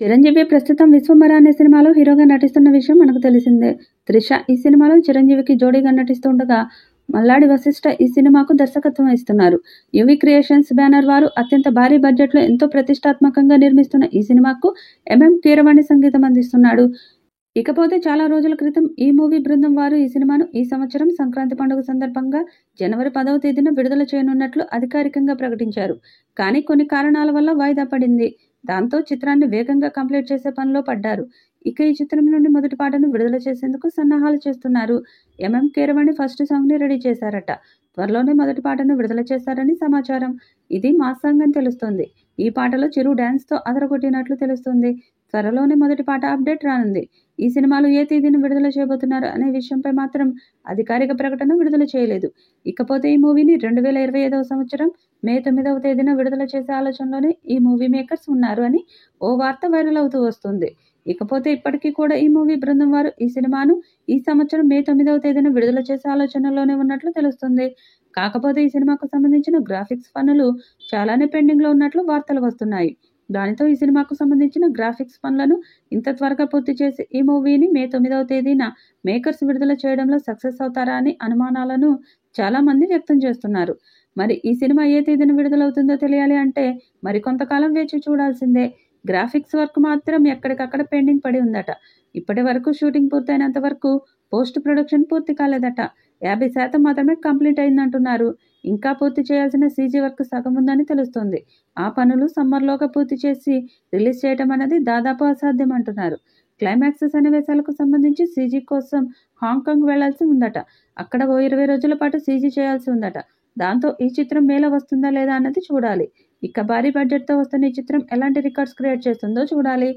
చిరంజీవి ప్రస్తుతం 'విశ్వంభర' అనే సినిమాలో హీరోగా నటిస్తున్న విషయం మనకు తెలిసిందే. త్రిష ఈ సినిమాలో చిరంజీవికి జోడీగా నటిస్తుండగా, మల్లాడి వశిష్ఠ ఈ సినిమాకు దర్శకత్వం వహిస్తున్నారు. యువి క్రియేషన్స్ బ్యానర్ వారు అత్యంత భారీ బడ్జెట్‌లో ఎంతో ప్రతిష్టాత్మకంగా నిర్మిస్తున్న ఈ సినిమాకు కీరవాణి సంగీతం అందిస్తున్నాడు. ఇకపోతే చాలా రోజుల క్రితం ఈ మూవీ బృందం వారు ఈ సినిమాను ఈ సంవత్సరం సంక్రాంతి పండుగ సందర్భంగా జనవరి 10వ తేదీన విడుదల చేయనున్నట్లు అధికారికంగా ప్రకటించారు. కానీ కొన్ని కారణాల వల్ల వాయిదా పడింది. దాంతో చిత్రాన్ని వేగంగా కంప్లీట్ చేసే పనిలో పడ్డారు. ఇక ఈ చిత్రం నుండి మొదటి పాటను విడుదల చేసేందుకు సన్నాహాలు చేస్తున్నారు. కీరవాణి ఫస్ట్ సాంగ్‌ని రెడీ చేశారట. త్వరలోనే మొదటి పాటను విడుదల చేస్తారని సమాచారం. ఇది మాస్ సాంగ్ అని తెలుస్తోంది. ఈ పాటలో చిరు డాన్స్‌తో అదరగొట్టినట్లు తెలుస్తోంది. త్వరలోనే మొదటి పాట అప్డేట్ రానుంది. ఈ సినిమాలు ఏ తేదీన విడుదల చేయబోతున్నారు అనే విషయంపై మాత్రం అధికారిక ప్రకటన విడుదల చేయలేదు. ఇకపోతే ఈ మూవీని 2025వ సంవత్సరం మే 9వ తేదీన విడుదల చేసే ఆలోచనలోనే ఈ మూవీ మేకర్స్ ఉన్నారు అని ఓ వార్త వైరల్ అవుతూ వస్తుంది. ఇకపోతే ఇప్పటికీ కూడా ఈ మూవీ బృందం వారు ఈ సినిమాను ఈ సంవత్సరం మే 9వ తేదీన విడుదల చేసే ఆలోచనలోనే ఉన్నట్లు తెలుస్తుంది. కాకపోతే ఈ సినిమాకు సంబంధించిన గ్రాఫిక్స్ పనులు చాలానే పెండింగ్‌లో ఉన్నట్లు వార్తలు వస్తున్నాయి. దానితో ఈ సినిమాకు సంబంధించిన గ్రాఫిక్స్ పనులను ఇంత త్వరగా పూర్తి చేసి ఈ మూవీని మే 9వ తేదీన మేకర్స్ విడుదల చేయడంలో సక్సెస్ అవుతారా అని అనుమానాలను చాలా మంది వ్యక్తం చేస్తున్నారు. మరి ఈ సినిమా ఏ తేదీన విడుదలవుతుందో తెలియాలి అంటే మరికొంతకాలం వేచి చూడాల్సిందే. గ్రాఫిక్స్ వర్క్ మాత్రం ఎక్కడికక్కడ పెండింగ్ పడి ఉందట. ఇప్పటి వరకు షూటింగ్ పూర్తయినంత వరకు పోస్ట్ ప్రొడక్షన్ పూర్తి కాలేదట. 50% మాత్రమే కంప్లీట్ అయిందంటున్నారు. ఇంకా పూర్తి చేయాల్సిన సీజీ వర్క్ సగం ఉందని తెలుస్తోంది. ఆ పనులు సమ్మర్‌లోగా పూర్తి చేసి రిలీజ్ చేయడం అనేది దాదాపు అసాధ్యం అంటున్నారు. క్లైమాక్స్ సన్నివేశాలకు సంబంధించి సీజీ కోసం హాంకాంగ్ వెళ్లాల్సి ఉందట. అక్కడ ఓ 20 రోజుల పాటు సీజీ చేయాల్సి ఉందట. దాంతో ఈ చిత్రం మేలో వస్తుందా లేదా అన్నది చూడాలి. ఇక భారీ బడ్జెట్‌తో వస్తున్న ఈ చిత్రం ఎలాంటి రికార్డ్స్ క్రియేట్ చేస్తుందో చూడాలి.